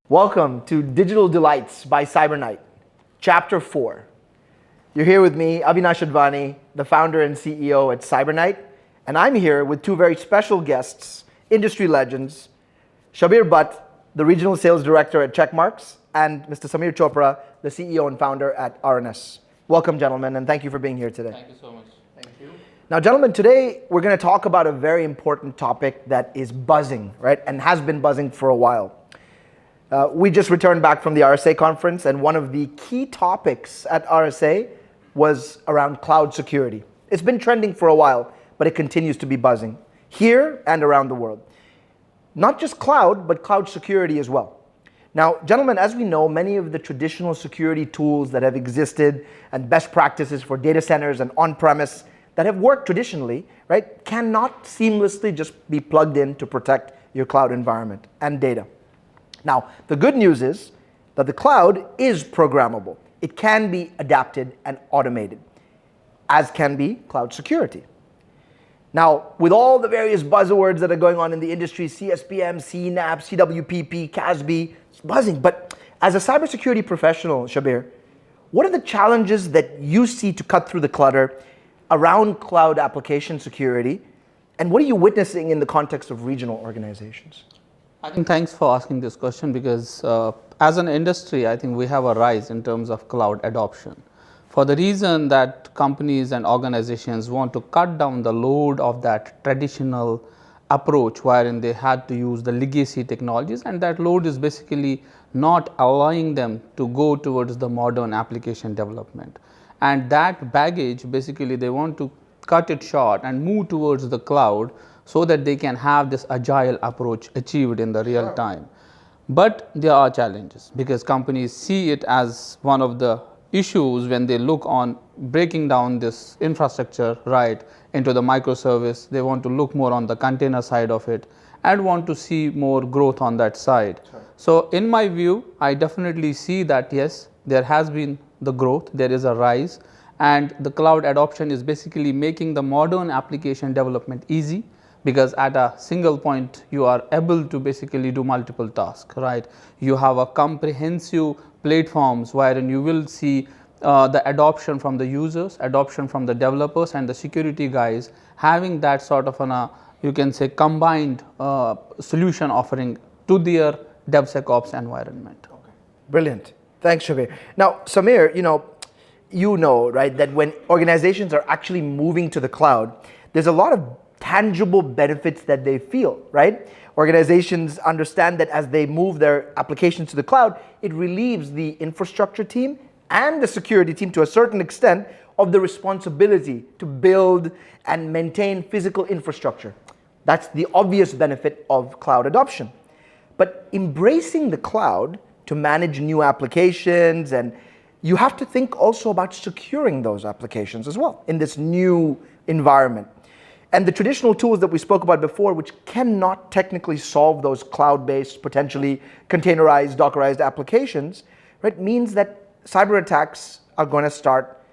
Welcome to Digital Delights by CyberKnight, Chapter 4. You're here with me, Avinash Advani, the founder and CEO at CyberKnight, and I'm here with two very special guests, industry legends, Shabir Bhatt, the Regional Sales Director at Checkmarx, and Mr. Samir Chopra, the CEO and founder at RNS. Welcome, gentlemen, and thank you for being here today. Thank you so much. Thank you. Now, gentlemen, today we're going to talk about a very important topic that is buzzing, right, and has been buzzing for a while. We just returned back from the RSA conference, and one of the key topics at RSA was around cloud security. It's been trending for a while, but it continues to be buzzing here and around the world. Not just cloud, but cloud security as well. Now, gentlemen, as we know, many of the traditional security tools that have existed and best practices for data centers and on-premise that have worked traditionally, right, cannot seamlessly just be plugged in to protect your cloud environment and data. Now, the good news is that the cloud is programmable. It can be adapted and automated, as can be cloud security. Now, with all the various buzzwords that are going on in the industry, CSPM, CNAP, CWPP, CASB, it's buzzing. But as a cybersecurity professional, Shabir, what are the challenges that you see to cut through the clutter around cloud application security? And what are you witnessing in the context of regional organizations? I think thanks for asking this question because as an industry, I think we have a rise in terms of cloud adoption. For the reason that companies and organizations want to cut down the load of that traditional approach wherein they had to use the legacy technologies, and that load is basically not allowing them to go towards the modern application development. And that baggage, basically they want to cut it short and move towards the cloud so that they can have this agile approach achieved in the real time. But there are challenges because companies see it as one of the issues when they look on breaking down this infrastructure right into the microservice. They want to look more on the container side of it and want to see more growth on that side. Sure. So in my view, I definitely see that yes, there has been the growth, there is a rise, and the cloud adoption is basically making the modern application development easy, because at a single point you are able to basically do multiple tasks, right? You have a comprehensive platforms wherein you will see the adoption from the users, adoption from the developers and the security guys having that sort of an you can say combined solution offering to their DevSecOps environment. Okay. Brilliant. Thanks, Shabir. Now, Samir, you know, right, that when organizations are actually moving to the cloud, there's a lot of tangible benefits that they feel, right? Organizations understand that as they move their applications to the cloud, it relieves the infrastructure team and the security team to a certain extent of the responsibility to build and maintain physical infrastructure. That's the obvious benefit of cloud adoption. But embracing the cloud to manage new applications, and you have to think also about securing those applications as well in this new environment. And the traditional tools that we spoke about before, which cannot technically solve those cloud-based, potentially containerized, Dockerized applications, right, means that cyber attacks are going to start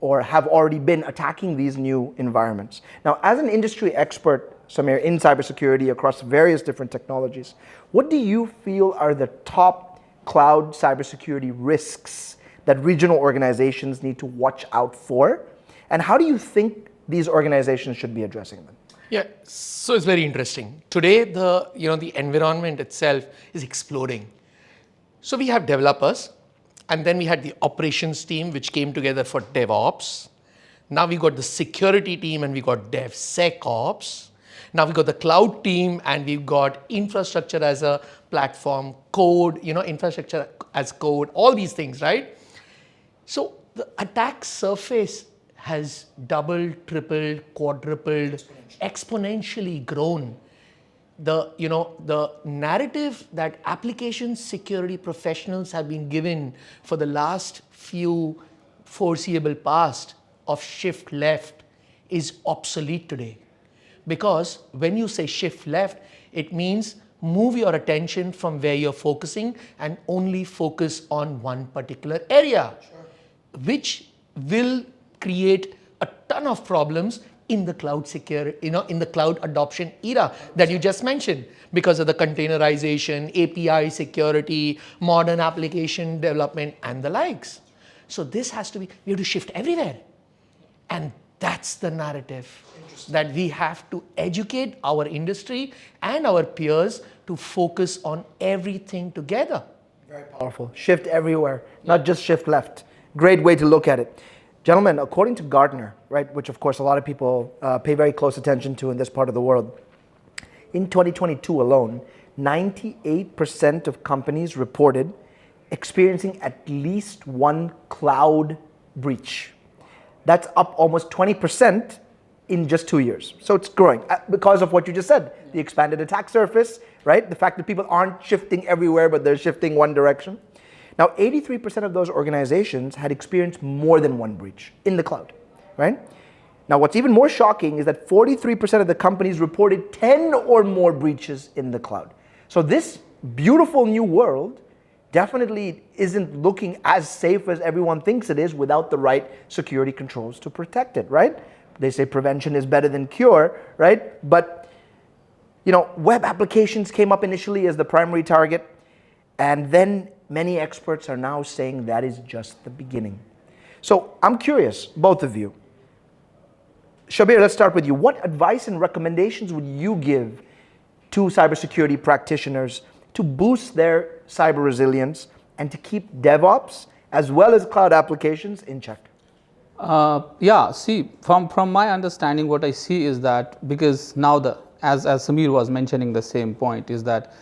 or have already been attacking these new environments. Now, as an industry expert, Samir, in cybersecurity across various different technologies, what do you feel are the top cloud cybersecurity risks that regional organizations need to watch out for? And how do you think these organizations should be addressing them? Yeah, so it's very interesting. Today, the environment itself is exploding. So we have developers, and then we had the operations team, which came together for DevOps. Now we got the security team, and we got DevSecOps. Now we got the cloud team, and we've got infrastructure as a platform, code, infrastructure as code, all these things, right? So the attack surface has doubled, tripled, quadrupled, exponentially grown. The narrative that application security professionals have been given for the last few foreseeable past of shift left is obsolete today. Because when you say shift left, it means move your attention from where you're focusing and only focus on one particular area, which will create a ton of problems in the cloud in the cloud adoption era that you just mentioned, because of the containerization, API security, modern application development, and the likes. So this has to be, we have to shift everywhere. And that's the narrative, that we have to educate our industry and our peers to focus on everything together. Very powerful. Shift everywhere, not just shift left. Great way to look at it. Gentlemen, according to Gartner, right, which of course a lot of people pay very close attention to in this part of the world, in 2022 alone, 98% of companies reported experiencing at least one cloud breach. That's up almost 20% in just 2 years. So it's growing because of what you just said, the expanded attack surface, right? The fact that people aren't shifting everywhere, but they're shifting one direction. Now, 83% of those organizations had experienced more than one breach in the cloud, right? Now, what's even more shocking is that 43% of the companies reported 10 or more breaches in the cloud. So this beautiful new world definitely isn't looking as safe as everyone thinks it is without the right security controls to protect it, right? They say prevention is better than cure, right? But, you know, web applications came up initially as the primary target, and then many experts are now saying that is just the beginning. So I'm curious, both of you. Shabir, let's start with you. What advice and recommendations would you give to cybersecurity practitioners to boost their cyber resilience and to keep DevOps as well as cloud applications in check? Yeah, see, from my understanding, what I see is that because now as Samir was mentioning the same point, is that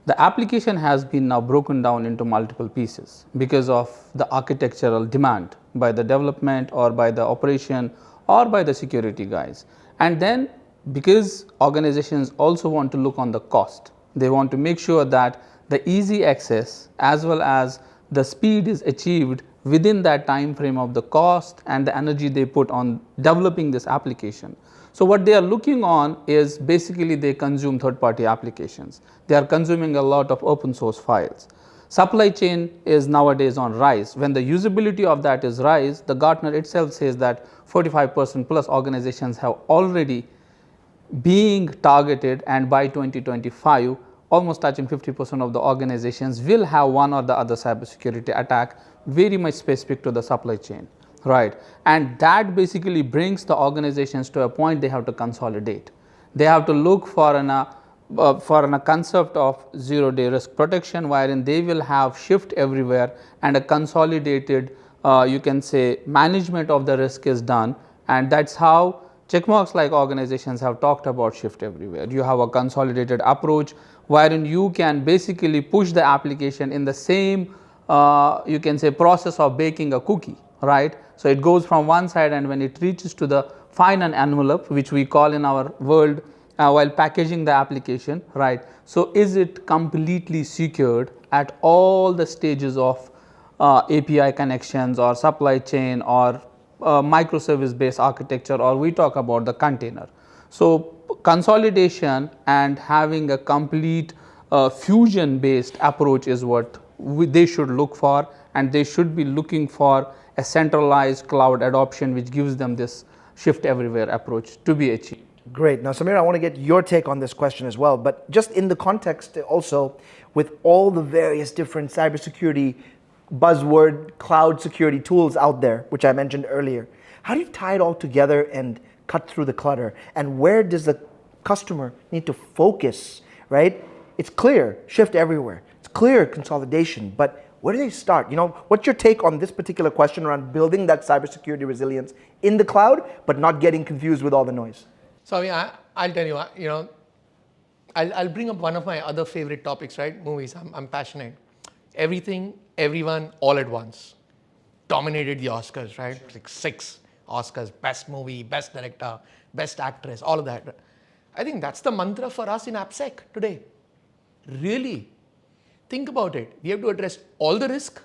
the application has been now broken down into multiple pieces because of the architectural demand by the development or by the operation or by the security guys. And then because organizations also want to look on the cost, they want to make sure that the easy access as well as the speed is achieved within that time frame of the cost and the energy they put on developing this application. So what they are looking on is basically they consume third-party applications. They are consuming a lot of open source files. Supply chain is nowadays on rise. When the usability of that is rise, the Gartner itself says that 45% plus organizations have already being targeted, and by 2025, almost touching 50% of the organizations will have one or the other cybersecurity attack very much specific to the supply chain, right? And that basically brings the organizations to a point they have to consolidate. They have to look for a concept of zero-day risk protection, wherein they will have shift everywhere and a consolidated, you can say, management of the risk is done. And that's how Checkmarx like organizations have talked about shift everywhere. You have a consolidated approach wherein you can basically push the application in the same, you can say, process of baking a cookie, right? So it goes from one side, and when it reaches to the final envelope, which we call in our world while packaging the application, right? So is it completely secured at all the stages of API connections or supply chain or microservice based architecture, or we talk about the container. So consolidation and having a complete fusion based approach is what they should look for, and they should be looking for a centralized cloud adoption which gives them this shift everywhere approach to be achieved. Great. Now, Samir, I want to get your take on this question as well, but just in the context also with all the various different cybersecurity buzzword cloud security tools out there, which I mentioned earlier, how do you tie it all together and cut through the clutter? And where does the customer need to focus, right? It's clear, shift everywhere. It's clear, consolidation, but where do they start? You know, what's your take on this particular question around building that cybersecurity resilience in the cloud, but not getting confused with all the noise? So I mean, I'll tell you, I'll bring up one of my other favorite topics, right? Movies. I'm passionate. Everything, everyone, all at once. Dominated the Oscars, right? Like 6 Oscars, best movie, best director, best actress, all of that. I think that's the mantra for us in AppSec today. Really. Think about it. We have to address all the risk,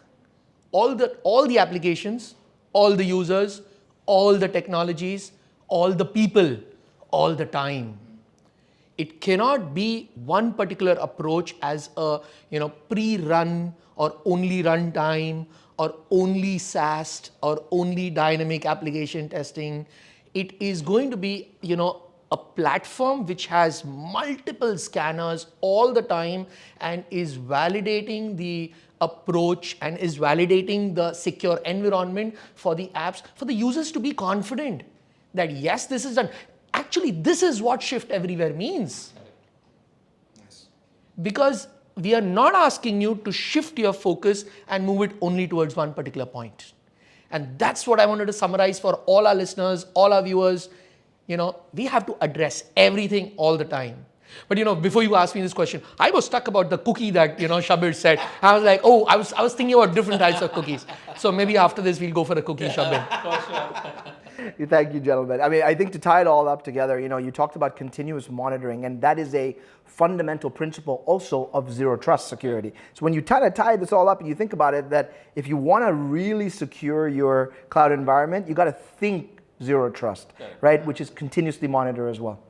all the applications, all the users, all the technologies, all the people, all the time. It cannot be one particular approach as a pre-run or only runtime or only SAST or only dynamic application testing. It is going to be, a platform which has multiple scanners all the time and is validating the approach and is validating the secure environment for the apps, for the users to be confident that yes, this is done. Actually, this is what Shift Everywhere means. Because we are not asking you to shift your focus and move it only towards one particular point. And that's what I wanted to summarize for all our listeners, all our viewers. We have to address everything all the time. But before you ask me this question, I was stuck about the cookie that Shabir said. I was like, oh, I was thinking about different types of cookies. So maybe after this we'll go for a cookie, Shabir. Thank you, gentlemen. I mean, I think to tie it all up together, you talked about continuous monitoring, and that is a fundamental principle also of zero trust security. So when you tie this all up and you think about it, that if you want to really secure your cloud environment, you got to think zero trust, right? Which is continuously monitor as well.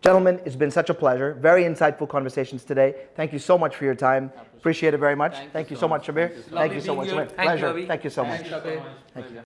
Gentlemen, it's been such a pleasure. Very insightful conversations today. Thank you so much for your time. Appreciate it very much. Thank you so much, Shabir. Thank you so much, Samir. Pleasure. Thank you so much. Thank you.